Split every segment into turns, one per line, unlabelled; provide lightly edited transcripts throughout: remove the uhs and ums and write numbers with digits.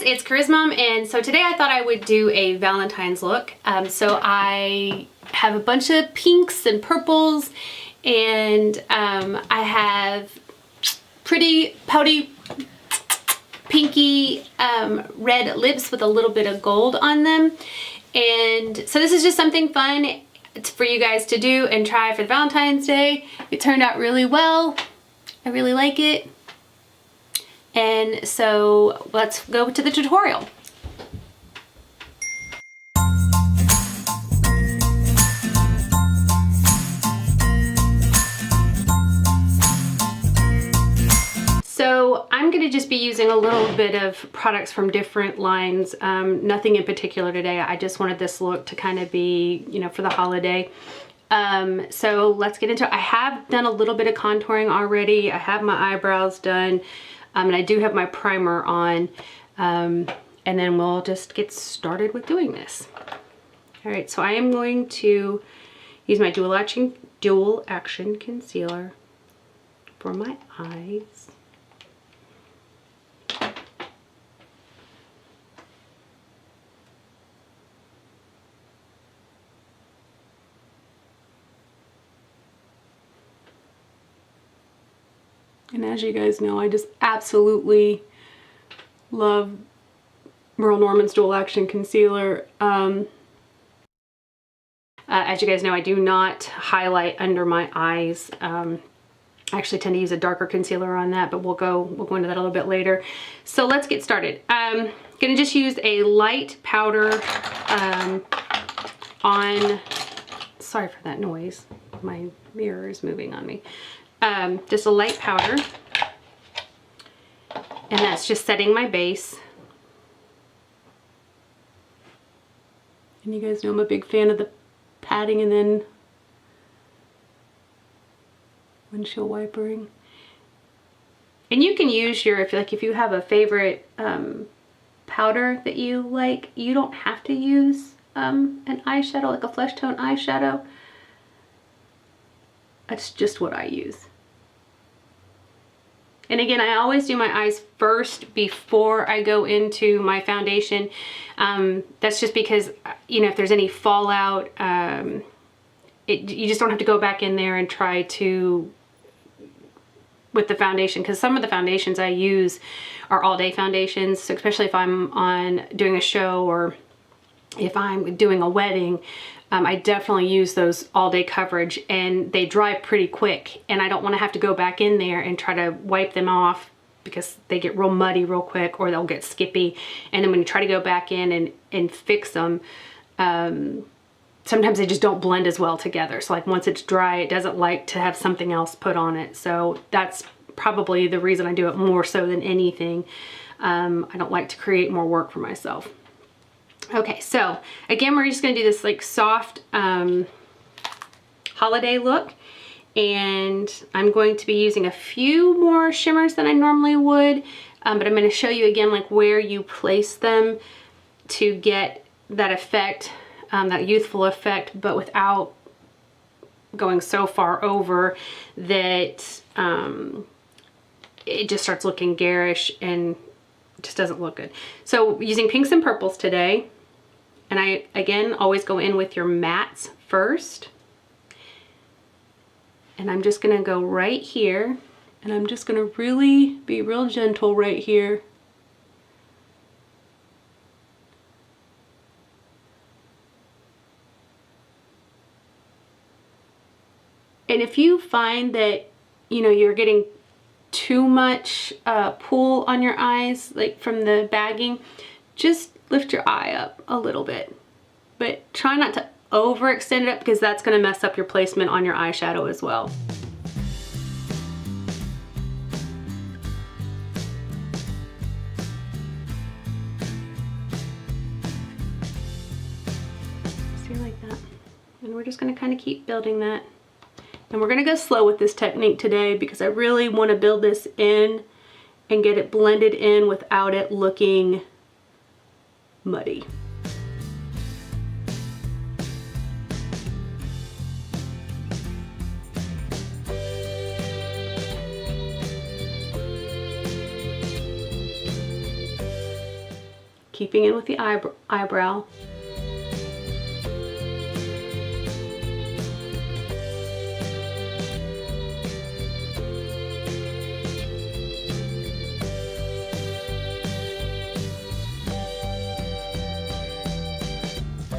it's Charisma, and so today I thought I would do a Valentine's look. So I have a bunch of pinks and purples, and I have pretty pouty pinky red lips with a little bit of gold on them. And so this is just something fun for you guys to do and try for Valentine's Day. It turned out really well. I really like it. And so let's go to the tutorial. So I'm going to just be using a little bit of products from different lines, nothing in particular today. I just wanted this look to kind of be, you know, for the holiday. So let's get into it. I have done a little bit of contouring already. I have my eyebrows done. And I do have my primer on, and then we'll just get started with doing this. All right, so I am going to use my dual action concealer for my eyes. And as you guys know, I just absolutely love Merle Norman's Dual Action Concealer. As you guys know, I do not highlight under my eyes. I actually tend to use a darker concealer on that, but we'll go into that a little bit later. So let's get started. I'm gonna just use a light powder on, sorry for that noise. My mirror is moving on me. Just a light powder, and that's just setting my base. And you guys know I'm a big fan of the patting and then windshield wipering. And you can use your, if you have a favorite powder that you like, you don't have to use an eyeshadow, like a flesh tone eyeshadow. That's just what I use. And again, I always do my eyes first before I go into my foundation. That's just because, you know, if there's any fallout, you just don't have to go back in there and try to, with the foundation, because some of the foundations I use are all day foundations, so especially if I'm doing a show or if I'm doing a wedding. I definitely use those all day coverage, and they dry pretty quick, and I don't want to have to go back in there and try to wipe them off because they get real muddy real quick, or they'll get skippy. And then when you try to go back in and fix them, sometimes they just don't blend as well together. So like once it's dry, it doesn't like to have something else put on it. So that's probably the reason I do it more so than anything. I don't like to create more work for myself. Okay, so again, we're just gonna do this like soft holiday look, and I'm going to be using a few more shimmers than I normally would, but I'm gonna show you again like where you place them to get that effect, that youthful effect, but without going so far over that it just starts looking garish and just doesn't look good. So using pinks and purples today. And I, again, always go in with your mattes first. And I'm just gonna go right here, and I'm just gonna really be real gentle right here. And if you find that, you know, you're getting too much pull on your eyes, like from the bagging, just lift your eye up a little bit, but try not to overextend it up because that's going to mess up your placement on your eyeshadow as well. See, like that. And we're just going to kind of keep building that. And we're going to go slow with this technique today because I really want to build this in and get it blended in without it looking muddy. keeping in with the eyebrow.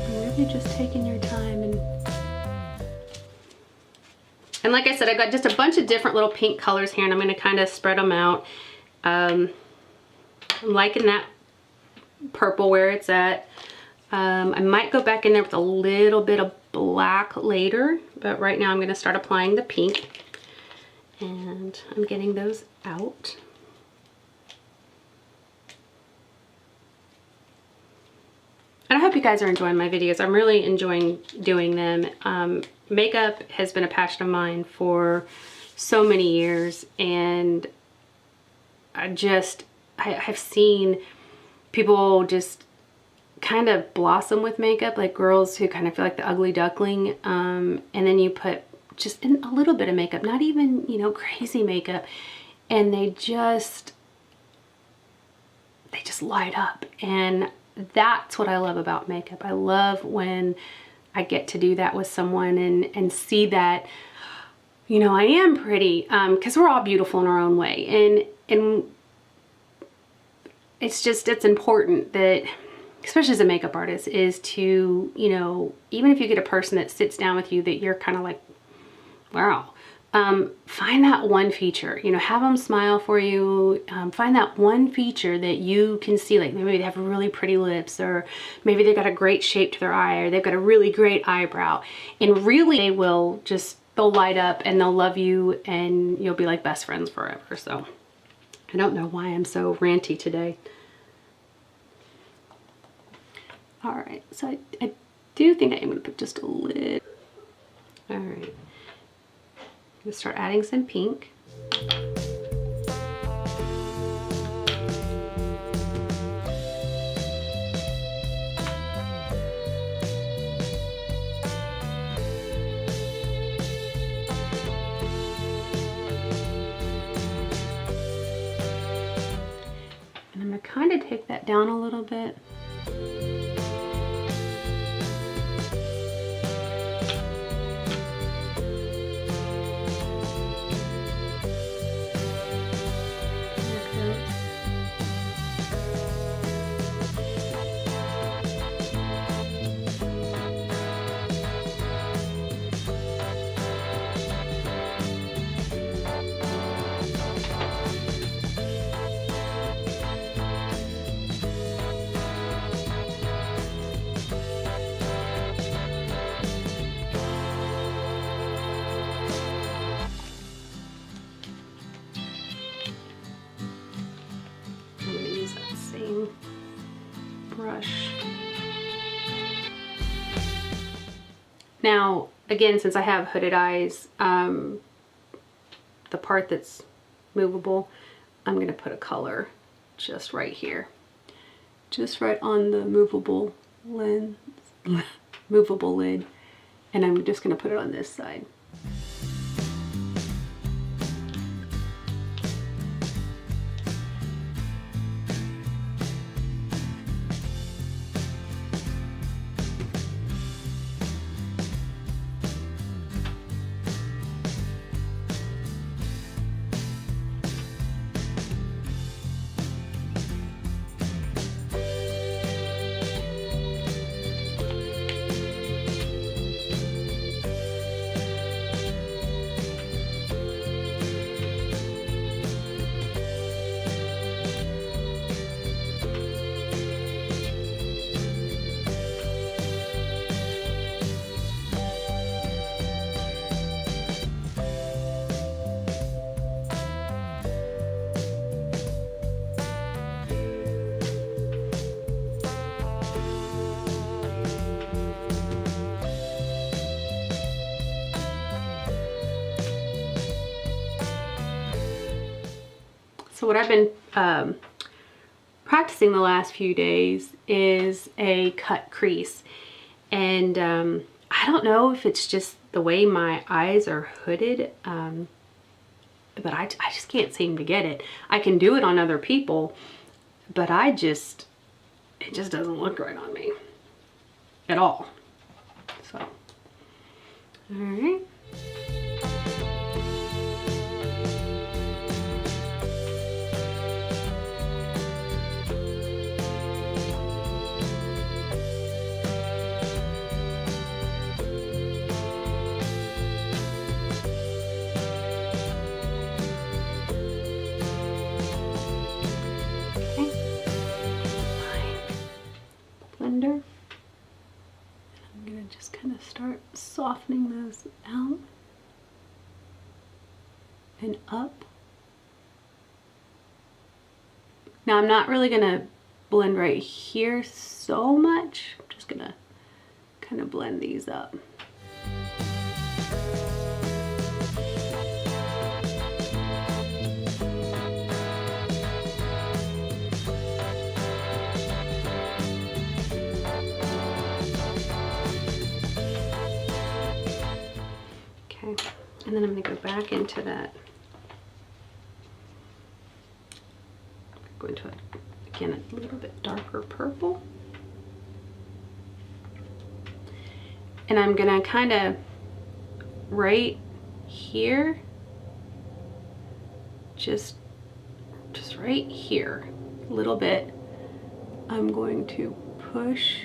Really just taking your time and like I said, I got just a bunch of different little pink colors here, and I'm going to kind of spread them out. I'm liking that purple where it's at. I might go back in there with a little bit of black later, but right now I'm going to start applying the pink, and I'm getting those out. And I hope you guys are enjoying my videos. I'm really enjoying doing them. Makeup has been a passion of mine for so many years, and I've seen people just kind of blossom with makeup, like girls who kind of feel like the ugly duckling, and then you put just in a little bit of makeup, not even, you know, crazy makeup, and they just light up. And that's what I love about makeup. I love when I get to do that with someone and see that, you know, I am pretty, because we're all beautiful in our own way. And it's important that, especially as a makeup artist, is to, you know, even if you get a person that sits down with you that you're kind of like, wow, find that one feature, you know, have them smile for you. Find that one feature that you can see, like maybe they have really pretty lips, or maybe they've got a great shape to their eye, or they've got a really great eyebrow, and really they'll light up and they'll love you, and you'll be like best friends forever. So I don't know why I'm so ranty today. All right, so I do think I am going to put just a little. All right. I'm going to start adding some pink. And I'm going to kind of take that down a little bit. Brush. Now, again, since I have hooded eyes, the part that's movable, I'm going to put a color just right here. Just right on the movable lid. And I'm just going to put it on this side. So what I've been practicing the last few days is a cut crease. And I don't know if it's just the way my eyes are hooded, but I just can't seem to get it. I can do it on other people, but I just it just doesn't look right on me at all. So, all right. Blender. I'm gonna just kind of start softening those out and up. Now I'm not really gonna blend right here so much. I'm just gonna kind of blend these up. And then I'm going to go back into that. Go into it again, a little bit darker purple. And I'm going to kind of right here, just right here, a little bit, I'm going to push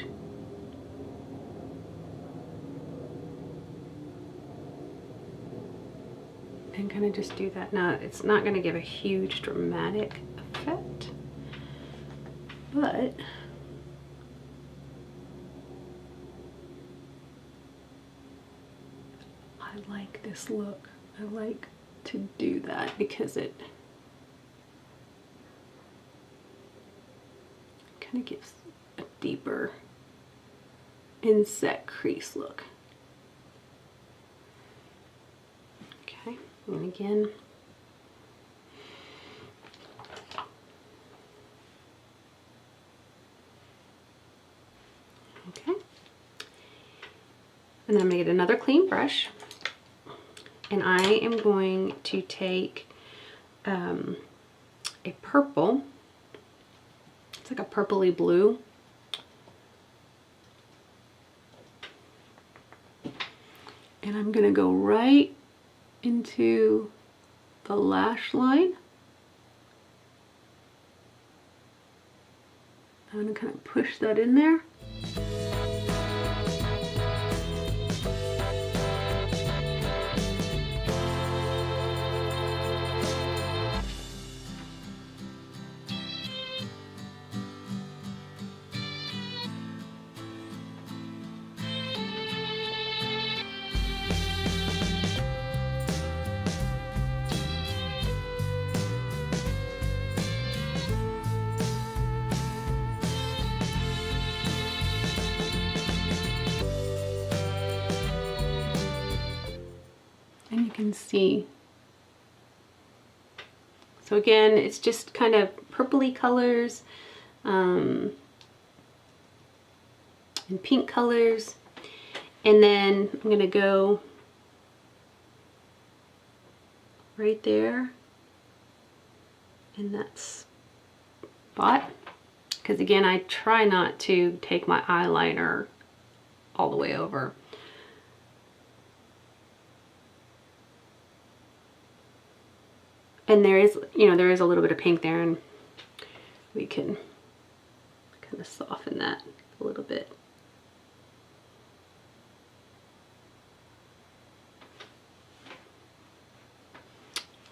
and kind of just do that. Now, it's not going to give a huge dramatic effect, but I like this look. I like to do that because it kind of gives a deeper inset crease look. Okay. And again, okay, and then I'm going to get another clean brush, and I am going to take a purple, it's like a purpley blue, and I'm going to go right into the lash line. I'm going to kind of push that in there. And you can see, so again, it's just kind of purpley colors and pink colors, and then I'm going to go right there in that spot, because again, I try not to take my eyeliner all the way over. And there is, you know, there is a little bit of pink there, and we can kind of soften that a little bit.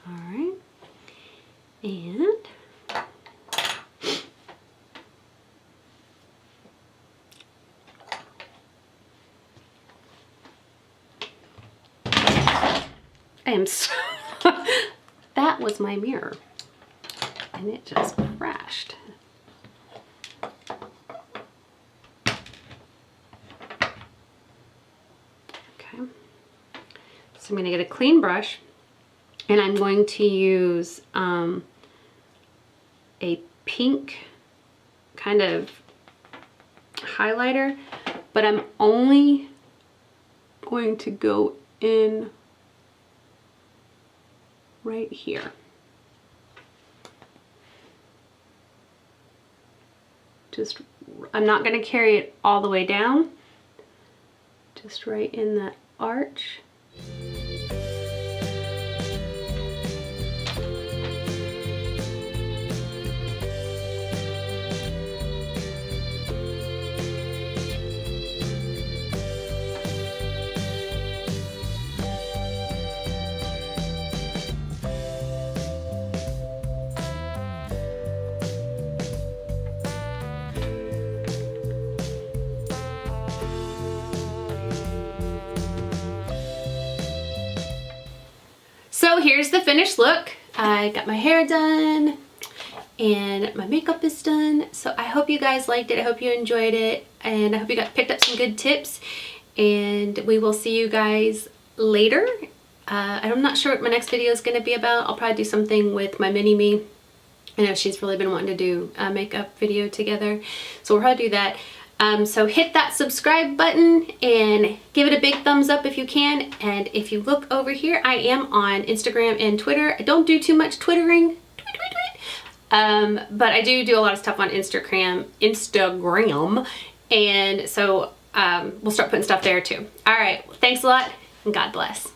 All right, and I am so that was my mirror, and it just crashed. Okay, so I'm going to get a clean brush, and I'm going to use a pink kind of highlighter, but I'm only going to go in right here. Just I'm not going to carry it all the way down, just right in that arch. So here's the finished look. I got my hair done and my makeup is done. So I hope you guys liked it. I hope you enjoyed it. And I hope you picked up some good tips. And we will see you guys later. I'm not sure what my next video is going to be about. I'll probably do something with my mini-me. I know she's really been wanting to do a makeup video together. So we'll probably do that. So hit that subscribe button and give it a big thumbs up if you can. And if you look over here, I am on Instagram and Twitter. I don't do too much twittering, but I do a lot of stuff on Instagram, and so we'll start putting stuff there too. All right, thanks a lot and God bless.